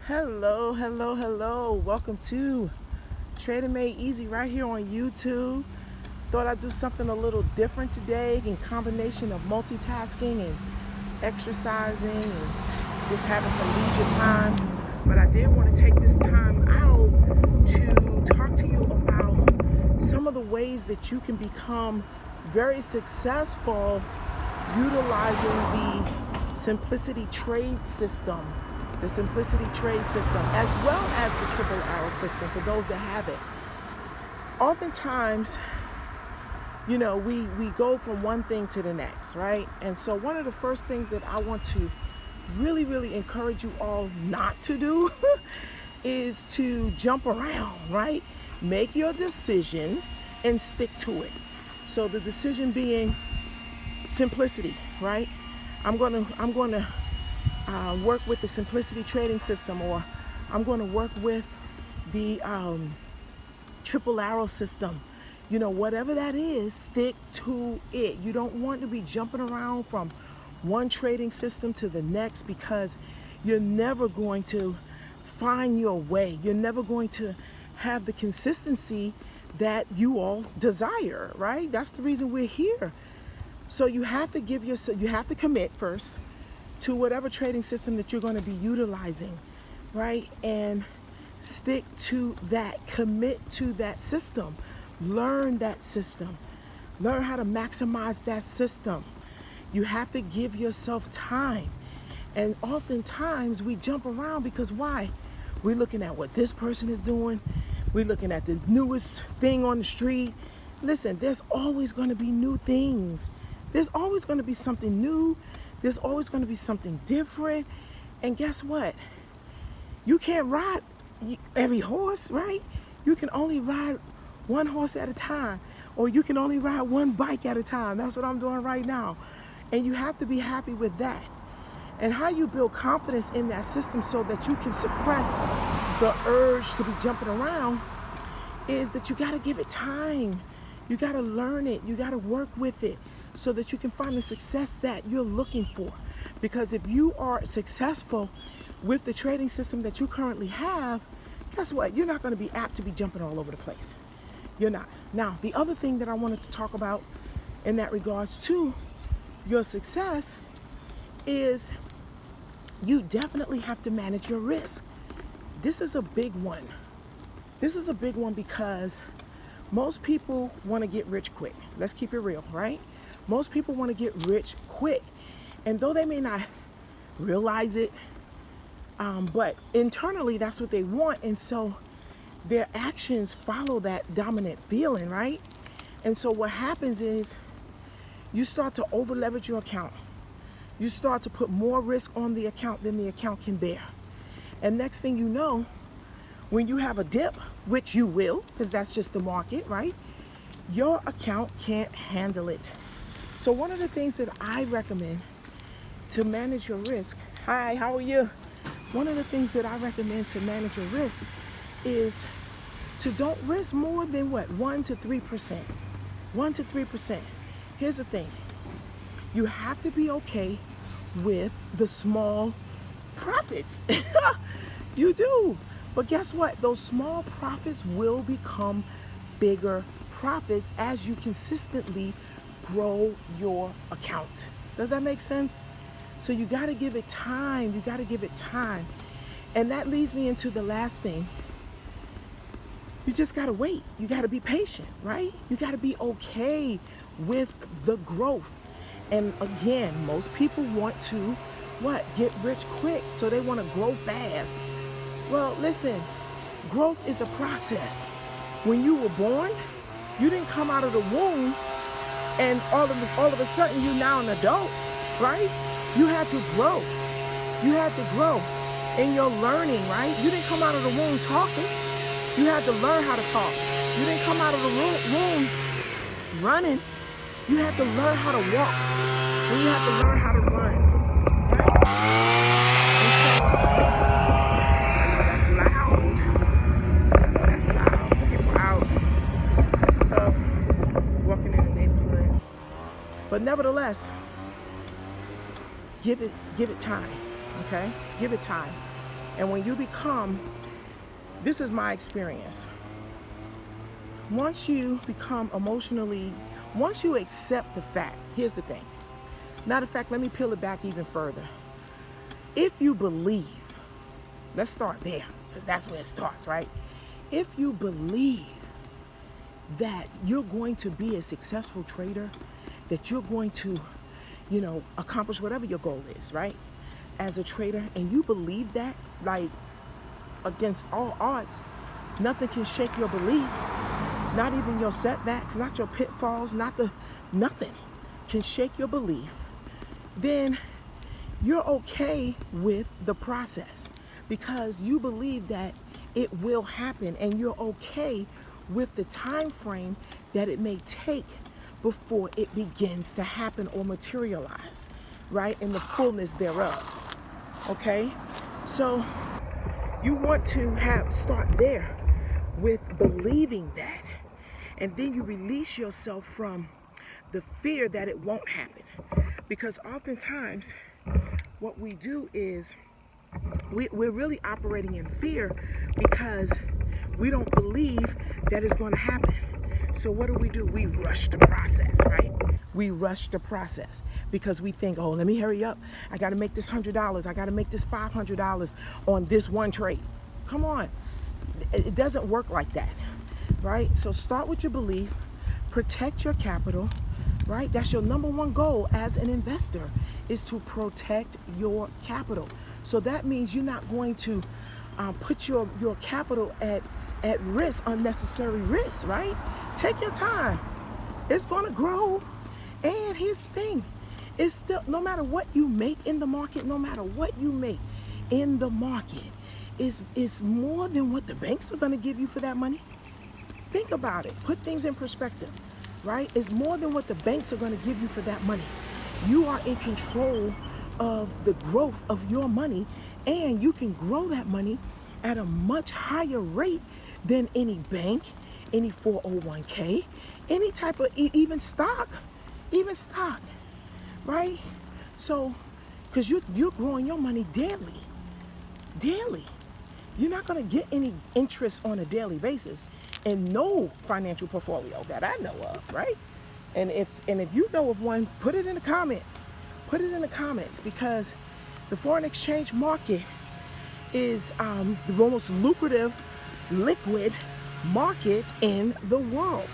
Hello, hello, hello. Welcome to Trading Made Easy right here on YouTube. Thought I'd do something a little different today in combination of multitasking and exercising and just having some leisure time. But I did want to take this time out to talk to you about some of the ways that you can become very successful utilizing the Simplicity Trade System. The Simplicity Trade System, as well as the Triple Arrow System for those that have it. Oftentimes, we go from one thing to the next, right? And so one of the first things that I want to really, really encourage you all not to do is to jump around, right? Make your decision and stick to it. So the decision being simplicity, right? I'm going to work with the Simplicity Trading System, or I'm going to work with the Triple Arrow System. Whatever that is, stick to it. You don't want to be jumping around from one trading system to the next, because you're never going to find your way. You're never going to have the consistency that you all desire, right? That's the reason we're here. So you have to commit first to whatever trading system that you're going to be utilizing, right? And stick to that. Commit to that system. Learn that system. Learn how to maximize that system. You have to give yourself time. And oftentimes we jump around because why? We're looking at what this person is doing. We're looking at the newest thing on the street. Listen, there's always going to be new things. There's always going to be something new. There's always going to be something different. And guess what? You can't ride every horse, right? You can only ride one horse at a time, or you can only ride one bike at a time. That's what I'm doing right now. And you have to be happy with that. And how you build confidence in that system so that you can suppress the urge to be jumping around is that you got to give it time. You got to learn it. You got to work with it, so that you can find the success that you're looking for. Because if you are successful with the trading system that you currently have, guess what? You're not going to be apt to be jumping all over the place. You're not. Now, the other thing that I wanted to talk about in that regards to your success is you definitely have to manage your risk. This is a big one. This is a big one because most people want to get rich quick. Let's keep it real, right? Most people want to get rich quick. And though they may not realize it, but internally that's what they want. And so their actions follow that dominant feeling, right? And so what happens is you start to over leverage your account. You start to put more risk on the account than the account can bear. And next thing you know, when you have a dip, which you will, because that's just the market, right? Your account can't handle it. So one of the things that I recommend to manage your risk, hi, how are you? One of the things that I recommend to manage your risk is to don't risk more than 1 to 3%. 1 to 3%. Here's the thing. You have to be okay with the small profits. You do. But guess what? Those small profits will become bigger profits as you consistently grow your account. Does that make sense? So you got to give it time. You got to give it time. And that leads me into the last thing. You just got to wait. You got to be patient, right? You got to be okay with the growth. And again, most people want to get rich quick. So they want to grow fast. Well, listen, growth is a process. When you were born, you didn't come out of the womb and all of a sudden you're now an adult, right? You had to grow. You had to grow in your learning, right? You didn't come out of the womb talking. You had to learn how to talk. You didn't come out of the womb running. You had to learn how to walk. And you had to learn how to run, right? And so, I know that's loud. I know that's loud. People out walking in the neighborhood. But nevertheless, give it time, okay? Give it time. And when you become, this is my experience, once you become emotionally, once you accept the fact, here's the thing. Matter of fact, let me peel it back even further. If you believe, let's start there, because that's where it starts, right? If you believe that you're going to be a successful trader, that you're going to, accomplish whatever your goal is, right? As a trader, and you believe that, like, against all odds, nothing can shake your belief, not even your setbacks, not your pitfalls, nothing can shake your belief, then you're okay with the process because you believe that it will happen, and you're okay with the time frame that it may take before it begins to happen or materialize, right, in the fullness thereof. Okay, so you want to start there with believing that, and then you release yourself from the fear that it won't happen, because oftentimes what we do is we're really operating in fear because we don't believe that it's going to happen. So what do? We rush the process, right? We rush the process because we think, oh, let me hurry up. I got to make this $100. I got to make this $500 on this one trade. Come on. It doesn't work like that, right? So start with your belief, protect your capital, right? That's your number one goal as an investor, is to protect your capital. So that means you're not going to put your capital at risk, unnecessary risk, right? Take your time. It's going to grow. And here's the thing. It's still, no matter what you make in the market, no matter what you make in the market, is more than what the banks are going to give you for that money. Think about it. Put things in perspective, right? It's more than what the banks are going to give you for that money. You are in control of the growth of your money, and you can grow that money at a much higher rate than any bank, any 401k, any type of even stock, right? So, because you're growing your money daily. You're not going to get any interest on a daily basis in no financial portfolio that I know of, right? And if you know of one, put it in the comments. Put it in the comments, because the foreign exchange market is the most lucrative liquid market in the world.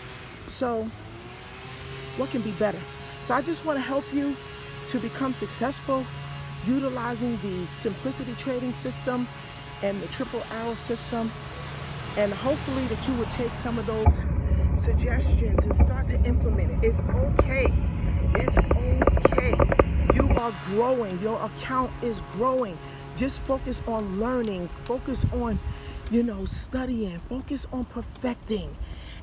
So what can be better? So I just want to help you to become successful utilizing the Simplicity Trading System and the Triple Arrow system, and hopefully that you would take some of those suggestions and start to implement it. It's okay. It's okay. You are growing. Your account is growing. Just focus on learning. Focus on, studying. Focus on perfecting.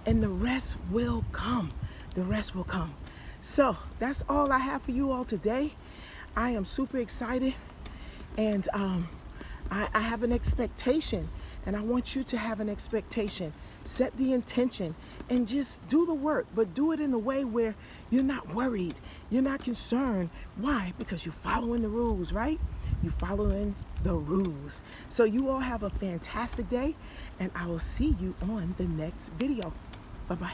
And the rest will come. The rest will come. So that's all I have for you all today. I am super excited, and I have an expectation, and I want you to have an expectation. Set the intention and just do the work, but do it in a way where you're not worried, you're not concerned. Why? Because you're following the rules, right? You're following the rules. So you all have a fantastic day, and I will see you on the next video. Bye-bye.